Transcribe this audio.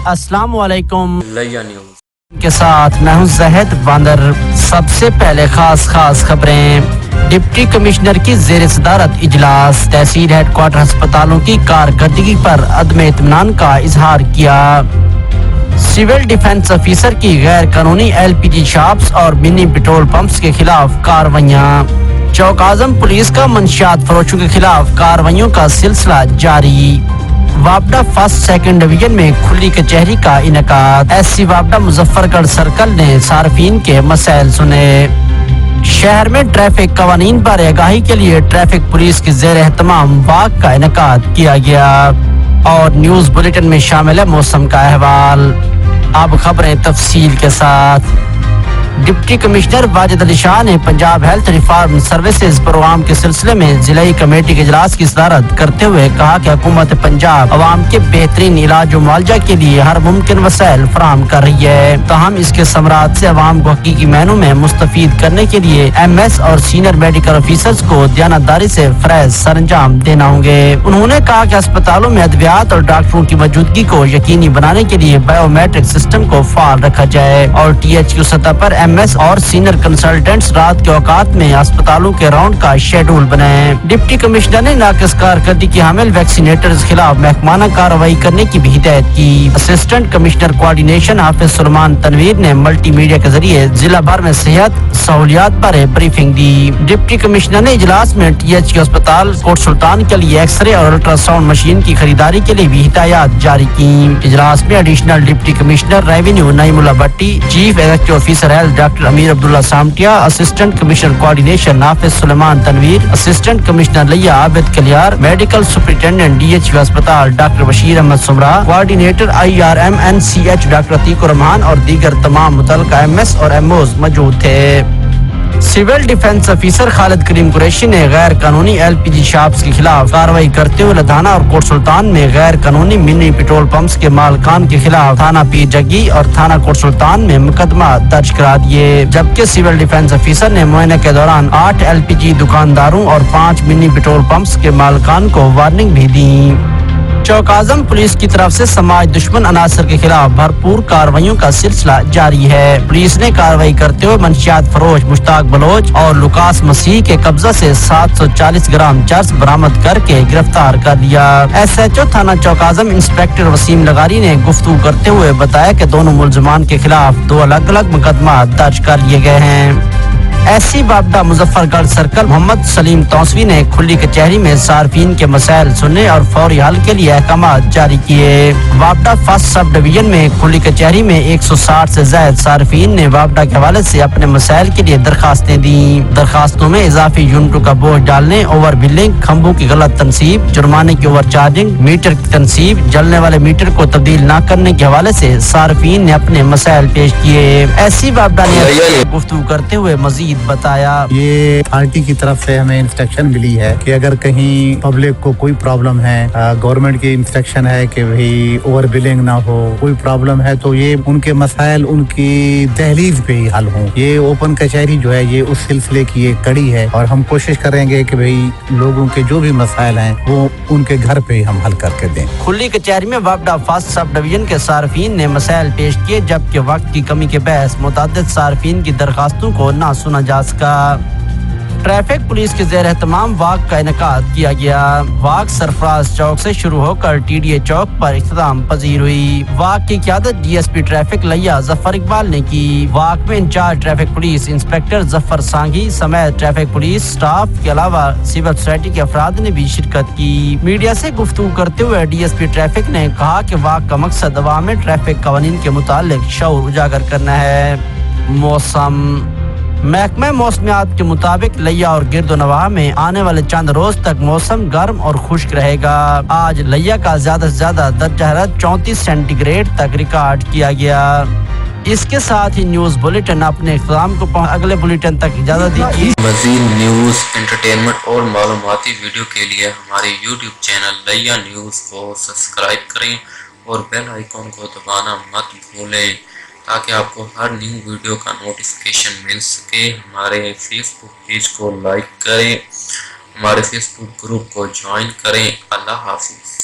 अस्सलाम वालेकुम लिया न्यूज़ के साथ मैं हूं ज़हद बांदर। सबसे पहले खास खबरें। डिप्टी कमिश्नर की जेर सदारत इजलास, तहसील हेडक्वार्टर अस्पतालों की कारकर्दगी पर अदम इत्मीनान का इजहार किया। सिविल डिफेंस ऑफिसर की गैर कानूनी LPG शॉप्स और मिनी पेट्रोल पंप्स के खिलाफ कार्रवाइयाँ। चौक आजम पुलिस का मंशियात फरोशों के खिलाफ कार्रवाइयों का सिलसिला जारी। वापडा फर्स्ट सेकंड डिवीजन में खुली कचहरी का इनेकाद। SC वापडा मुजफ्फरगढ़ सर्कल ने सार्फिन के मसाइल सुने। शहर में ट्रैफिक कवानीन पर आगाही के लिए ट्रैफिक पुलिस की जेर एहतमाम वाक का इनेकाद किया गया। और न्यूज बुलेटिन में शामिल है मौसम का अहवाल। अब खबरें तफसील के साथ। डिप्टी कमिश्नर वाजिद अली शाह ने Punjab health reform services programme के सिलसिले में जिलाई कमेटी के इजलास की सदारत करते हुए कहा कि हुकूमत पंजाब अवाम के बेहतरीन इलाज और मुआवजा के लिए हर मुमकिन वसाइल फराहम कर रही है, ताहम इसके समरात से अवाम को हकीकी मायनों में मुस्तफीद करने के लिए MS और सीनियर मेडिकल ऑफिसर्स को दयानतदारी से फरज सरंजाम देना होंगे। उन्होंने कहा कि अस्पतालों में अद्वियात और डॉक्टरों की मौजूदगी को यकीनी बनाने के लिए बायोमेट्रिक सिस्टम को फाल रखा जाए और THQ सतह पर MS और सीनियर कंसल्टेंट्स रात के औकात में अस्पतालों के राउंड का शेड्यूल बनाए। डिप्टी कमिश्नर ने नाकिस कारकर्दगी की हामिल वैक्सीनेटर्स खिलाफ महकमाना कार्रवाई करने की भी हिदायत की। Assistant commissioner coordination Hafiz Suleman Tanveer ने मल्टी मीडिया के जरिए जिला भर में सेहत सहूलियात पर ब्रीफिंग दी। डिप्टी कमिश्नर ने इजलास में THQ अस्पताल कोट सुल्तान के लिए एक्सरे और अल्ट्रासाउंड मशीन की खरीदारी के लिए भी हिदायत जारी की। इजलास में additional deputy commissioner revenue Naimullah Bhatti, chief executive officer health doctor Amir Abdullah Samtiya, assistant commissioner coordination Hafiz Suleman Tanveer, assistant commissioner Layyah Abid Kaliyar, medical superintendent DHQ अस्पताल doctor Bashir Ahmed Sumra, coordinator IRM NCH doctor Atiqur Rahman और दीगर तमाम मुतल्लिका MS और MOs मौजूद थे। Civil defence officer Khalid Karim Qureshi ने गैर कानूनी LPG शॉप्स के खिलाफ कार्रवाई करते हुए लधाना और कोट सुल्तान में गैर कानूनी मिनी पेट्रोल पंप्स के मालकान के खिलाफ थाना पीर जग्गी और थाना कोट सुल्तान में मुकदमा दर्ज करा दिए। जबकि सिविल डिफेंस ऑफिसर ने मुआयने के दौरान 8 LPG दुकानदारों और 5 मिनी पेट्रोल पंप्स के मालकान को वार्निंग भी दी। चौक आजम पुलिस की तरफ से समाज दुश्मन अनासर के खिलाफ भरपूर कार्रवाइयों का सिलसिला जारी है। पुलिस ने कार्रवाई करते हुए मंशियात फरोश मुश्ताक बलोच और लुकास मसीह के कब्जा से 740 ग्राम चर्स बरामद करके गिरफ्तार कर लिया। SHO थाना चौक आजम इंस्पेक्टर वसीम लगारी ने गुफ्तगू करते हुए बताया कि दोनों मुलजमान के खिलाफ 2 अलग अलग मुकदमा दर्ज कर लिए गए हैं। SC वापडा मुजफ्फरगढ़ सर्कल मोहम्मद सलीम तौसवी ने खुली कचहरी में सार्फिन के मसाइल सुनने और फौरी हल के लिए अहकाम जारी किए। वापडा फर्स्ट सब डिवीजन में खुली कचहरी में 160 से ज्यादा सार्फिन ने वापडा के हवाले से अपने मसाइल के लिए दरखास्तें दी। दरखास्तों में इजाफी यूनिटों का बोझ डालने, ओवर बिलिंग, खंभों की गलत तनसीब, जुर्माने की ओवर चार्जिंग, मीटर की तनसीब, जलने वाले मीटर को तब्दील न करने के हवाले से सार्फिन ने अपने मसाइल पेश किए। SC वापडा ने गुफ्तगू करते हुए मजीद बताया, ये अथॉरिटी की तरफ से हमें इंस्ट्रक्शन मिली है कि अगर कहीं पब्लिक को कोई प्रॉब्लम है, गवर्नमेंट की इंस्ट्रक्शन है कि भाई ओवर बिलिंग ना हो, कोई प्रॉब्लम है तो ये उनके मसाइल उनकी दहलीज पे ही हल हों। ये ओपन कचहरी जो है ये उस सिलसिले की एक कड़ी है और हम कोशिश करेंगे कि भाई लोगों के जो भी मसाइल हैं वो उनके घर पे ही हम हल करके दें। खुली कचहरी में वापडा फर्स्ट सब डिवीजन के सार्फिन ने मसाइल पेश किए, जबकि वक्त की कमी के बहस मुतअद्दिद सार्फिन की दरखास्तों को ना सुना जा सका। ट्रैफिक पुलिस के जेर एहतमाम वाक का इनेकाद किया गया। वाक सरफराज चौक से शुरू होकर TDA चौक पर इख्तिताम पजीर हुई। वाक की क़यादत DSP ट्रैफिक लिया जफर इकबाल ने की। वाक में in charge traffic police inspector Zafar Sangi समेत ट्रैफिक पुलिस स्टाफ के अलावा सिविल सोसाइटी के अफराद ने भी शिरकत की। मीडिया से गुफ्तगू करते हुए DSP ट्रैफिक ने कहा कि वाक का मकसद अवाम में ट्रैफिक कवानीन के मुतालिक शऊर उजागर करना है। मौसम महकमा मौसमियात के मुताबिक लिया और गिरदोनवाह में आने वाले चंद रोज तक मौसम गर्म और खुश्क रहेगा। आज लिया का ज्यादा से ज्यादा दर्जा हरारत 34 सेंटीग्रेड तक रिकॉर्ड किया गया। इसके साथ ही न्यूज बुलेटिन अपने इख्तिताम को अगले बुलेटिन तक इजाजत दीजिए। मज़ीद न्यूज़, एंटरटेनमेंट और मालूमाती वीडियो के लिए हमारे YouTube चैनल लिया न्यूज़ को सब्सक्राइब करें और बेल आइकॉन को दबाना मत भूलें ताकि आपको हर न्यू वीडियो का नोटिफिकेशन मिल सके। हमारे फेसबुक पेज को लाइक करें, हमारे फेसबुक ग्रुप को ज्वाइन करें। अल्लाह हाफिज़।